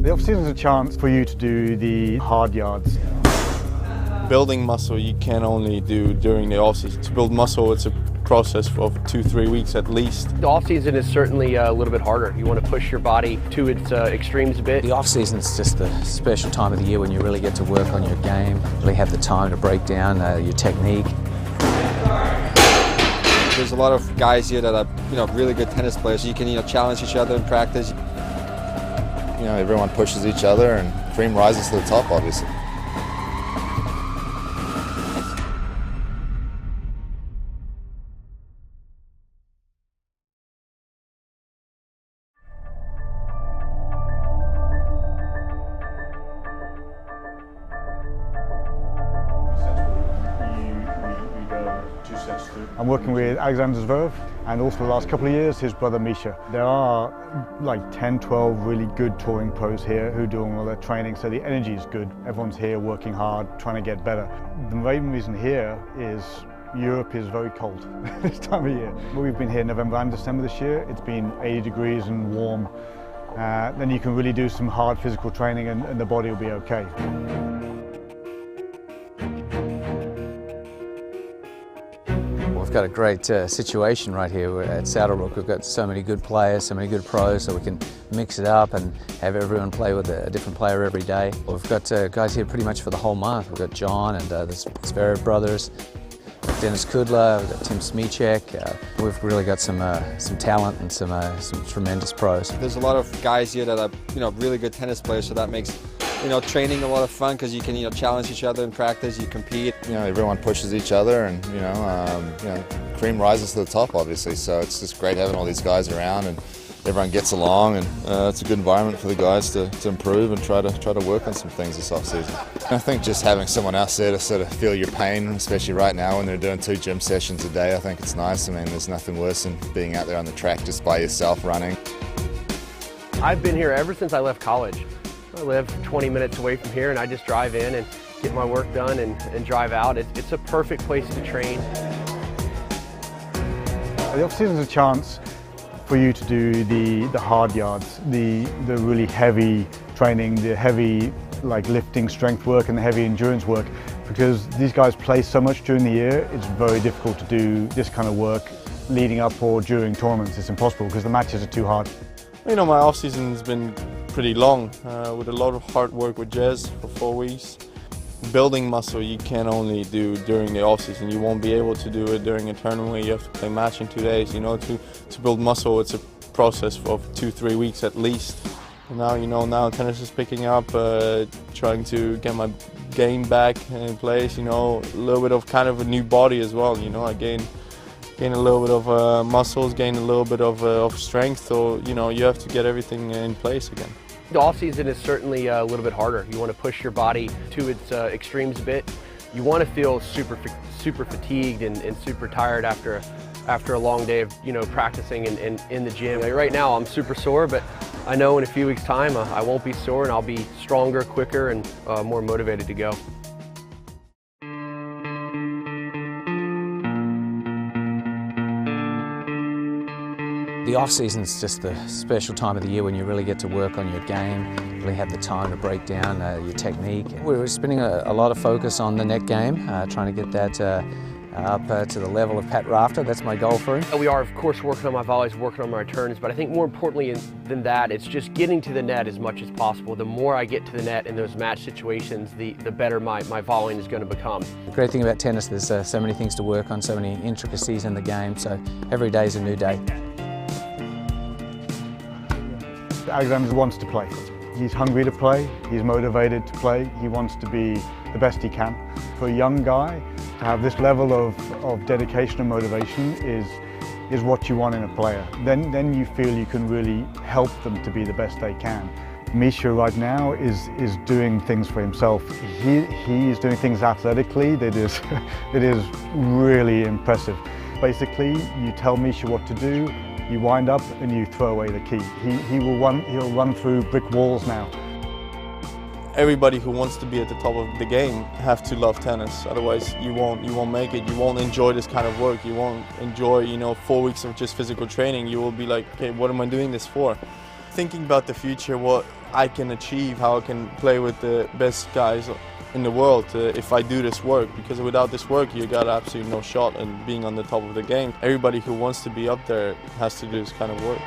The off-season is a chance for you to do the hard yards. Building muscle you can only do during the off-season. To build muscle, it's a process of 2-3 weeks at least. The off-season is certainly a little bit harder. You want to push your body to its extremes a bit. The off-season is just the special time of the year when you really get to work on your game, really have the time to break down your technique. There's a lot of guys here that are, really good tennis players. You can, challenge each other in practice. Everyone pushes each other and cream rises to the top, obviously. I'm working with Alexander Zverev and also the last couple of years his brother Miisha. There are like 10, 12 really good touring pros here who do all their training, so the energy is good. Everyone's here working hard, trying to get better. The main reason here is Europe is very cold this time of year. We've been here November and December this year. It's been 80 degrees and warm. Then you can really do some hard physical training and the body will be okay. We've got a great situation right here at Saddlebrook. We've got so many good players, so many good pros, so we can mix it up and have everyone play with a different player every day. We've got guys here pretty much for the whole month. We've got John and the Zverev brothers, Dennis Kudla, we've got Tim Smicek. We've really got some talent and some tremendous pros. There's a lot of guys here that are, really good tennis players, so that makes training a lot of fun because you can, challenge each other in practice, you compete. Everyone pushes each other and, cream rises to the top, obviously. So it's just great having all these guys around and everyone gets along, and it's a good environment for the guys to improve and try to work on some things this off-season. I think just having someone else there to sort of feel your pain, especially right now when they're doing 2 gym sessions a day, I think it's nice. I mean, there's nothing worse than being out there on the track just by yourself running. I've been here ever since I left college. I live 20 minutes away from here and I just drive in and get my work done and drive out. It's a perfect place to train. The off-season is a chance for you to do the hard yards, the really heavy training, the heavy lifting strength work and the heavy endurance work, because these guys play so much during the year. It's very difficult to do this kind of work leading up or during tournaments. It's impossible because the matches are too hard. My off-season's been pretty long, with a lot of hard work with Jez for 4 weeks. Building muscle you can only do during the off-season. You won't be able to do it during a tournament where you have to play match in 2 days. To build muscle, it's a process of 2-3 weeks at least. And now, now tennis is picking up, trying to get my game back in place, a little bit of kind of a new body as well, I gain a little bit of muscles, gain a little bit of strength, so you have to get everything in place again. The off-season is certainly a little bit harder. You want to push your body to its extremes a bit. You want to feel super fatigued and super tired after a long day of practicing in the gym. Right now I'm super sore, but I know in a few weeks' time I won't be sore and I'll be stronger, quicker, and more motivated to go. The off-season is just the special time of the year when you really get to work on your game, really have the time to break down your technique. We're spending a lot of focus on the net game, trying to get that up to the level of Pat Rafter. That's my goal for him. We are, of course, working on my volleys, working on my returns, but I think more importantly than that, it's just getting to the net as much as possible. The more I get to the net in those match situations, the better my volleying is going to become. The great thing about tennis, there's so many things to work on, so many intricacies in the game, so every day is a new day. Alexander wants to play. He's hungry to play, he's motivated to play, he wants to be the best he can. For a young guy, to have this level of dedication and motivation is what you want in a player. Then you feel you can really help them to be the best they can. Miisha right now is doing things for himself. He is doing things athletically that is really impressive. Basically, you tell Miisha what to do, you wind up and you throw away the key. He'll run through brick walls now. Everybody who wants to be at the top of the game have to love tennis. Otherwise, you won't make it. You won't enjoy this kind of work. You won't enjoy, 4 weeks of just physical training. You will be like, okay, what am I doing this for? Thinking about the future, what I can achieve, how I can play with the best guys in the world if I do this work, because without this work you got absolutely no shot in being on the top of the game. Everybody who wants to be up there has to do this kind of work.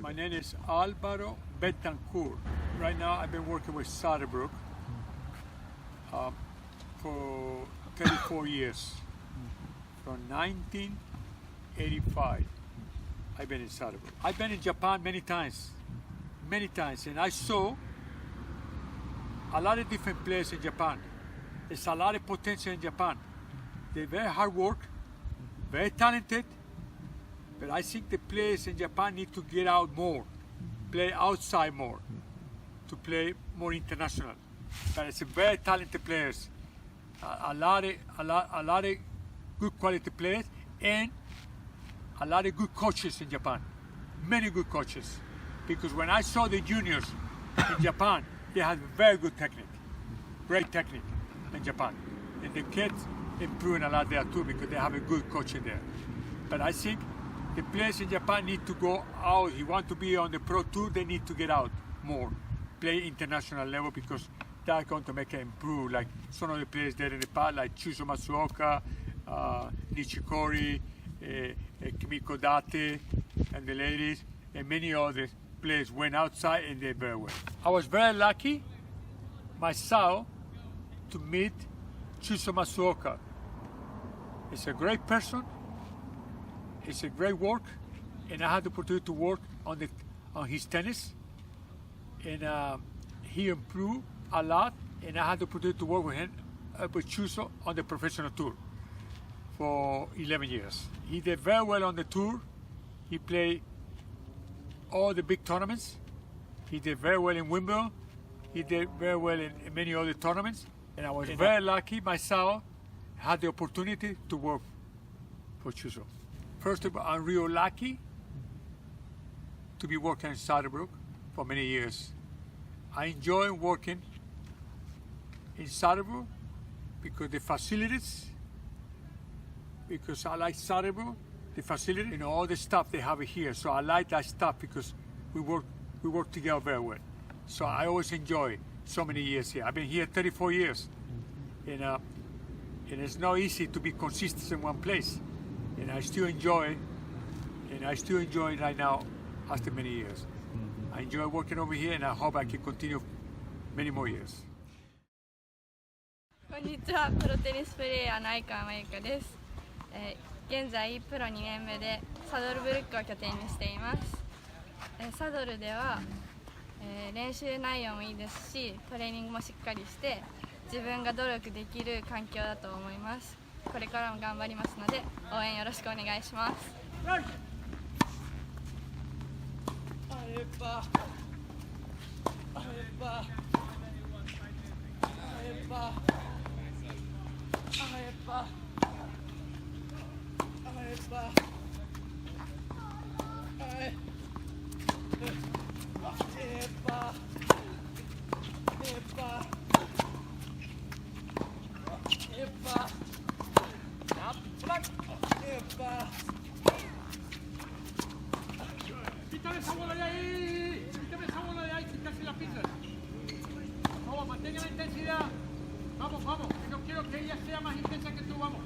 My name is Alvaro Betancourt. Right now I've been working with Saddlebrook for 34 years. From 1985 I've been in Saddlebrook. I've been in Japan many times, and I saw a lot of different players in Japan. There's a lot of potential in Japan. They're very hard work, very talented, but I think the players in Japan need to get out more, play outside more, to play more international. But it's a very talented players, a lot of good quality players, and a lot of good coaches in Japan. Many good coaches, because when I saw the juniors in Japan, they had very good technique, great technique in Japan, and the kids improving a lot there too because they have a good coach in there. But I think the players in Japan need to go out. If you want to be on the pro tour, they need to get out more, play international level, because they're going to make it improve. Like some of the players there in the past, like Chuso Matsuoka, Nishikori, Kimiko Date, and the ladies, and many other players went outside and did very well. I was very lucky myself to meet Chuso Matsuoka. He's a great person. It's a great work, and I had the opportunity to work on his tennis, and he improved a lot, and I had the opportunity to work with him, with Chuso, on the professional tour for 11 years. He did very well on the tour. He played all the big tournaments. He did very well in Wimbledon. He did very well in many other tournaments, and I was very lucky myself, had the opportunity to work for Chuso. First of all, I'm real lucky to be working in Saddlebrook for many years. I enjoy working in Saddlebrook because the facilities, because I like Saddlebrook, the facility, and all the stuff they have here. So I like that stuff because we work together very well. So I always enjoy so many years here. I've been here 34 years, and it's not easy to be consistent in one place. And I still enjoy right now after many years. I enjoy working over here, and I hope I can continue many more years. こんにちは、プロテニスプレーヤーの相川真由花です。現在プロ2年目でサドルブルックを拠点にしています。サドルでは、練習内容もいいですし、トレーニングもしっかりして、自分が努力できる環境だと思います。これからも頑張りますので応援よろしくお願いします。Quítame esa bola de ahí, quítame esa bola de ahí, quitarse la pizza. Por favor, mantenga la intensidad. Vamos, vamos, que no quiero que ella sea más intensa que tú, vamos.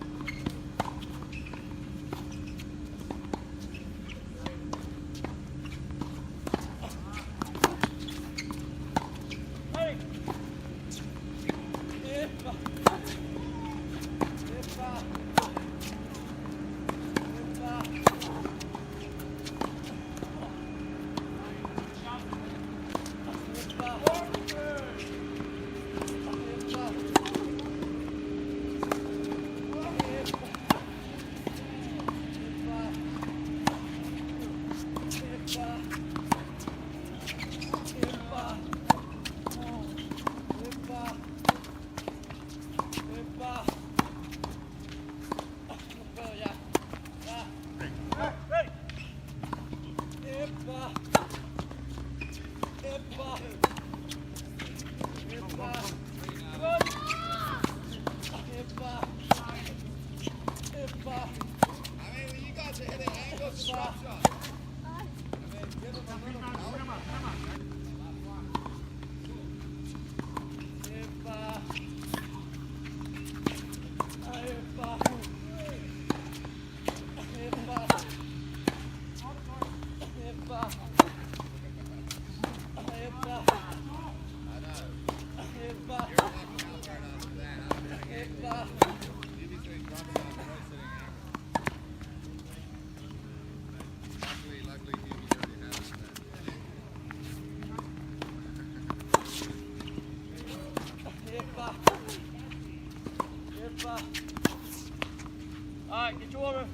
Alright, get your water.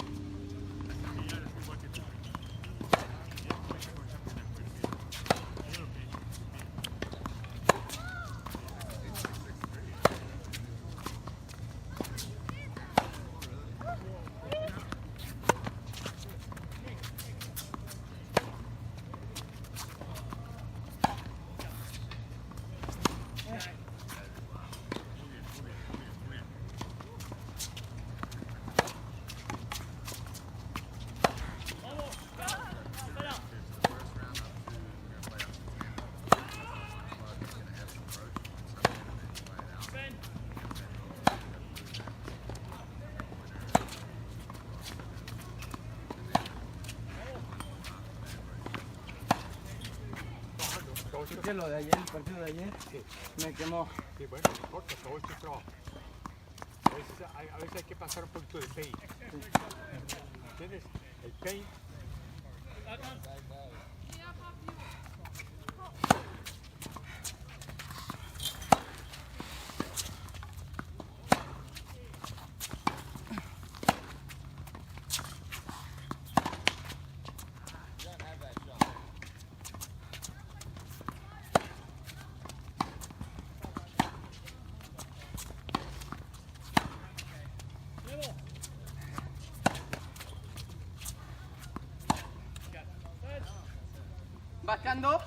¿Viste lo de ayer, el partido de ayer? Sí. Me quemó. Sí, bueno, no importa, todo esto es trabajo. A veces hay que pasar un poquito de pain. ¿Entiendes? El pain. ¿Bajando?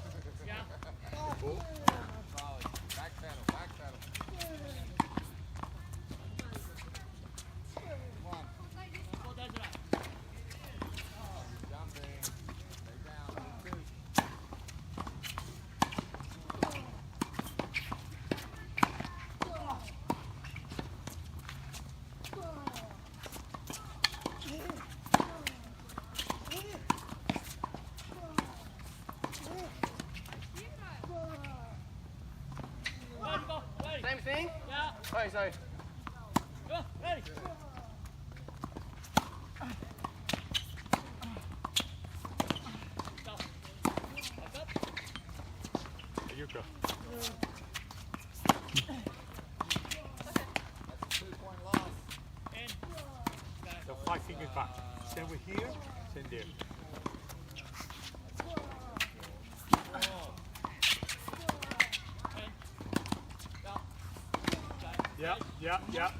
Same thing? Yeah. Sorry, sorry. Go, ready. You go. So 5 fingers back. Same with here, same there. Yeah.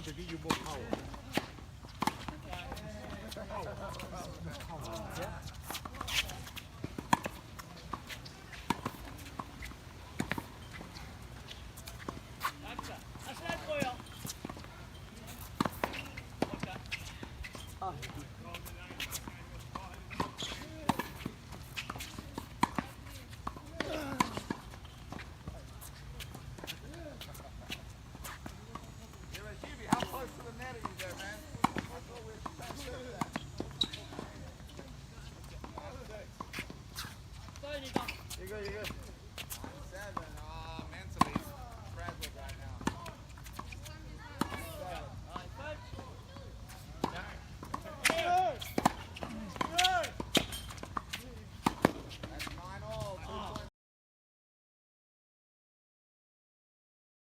To give you more power.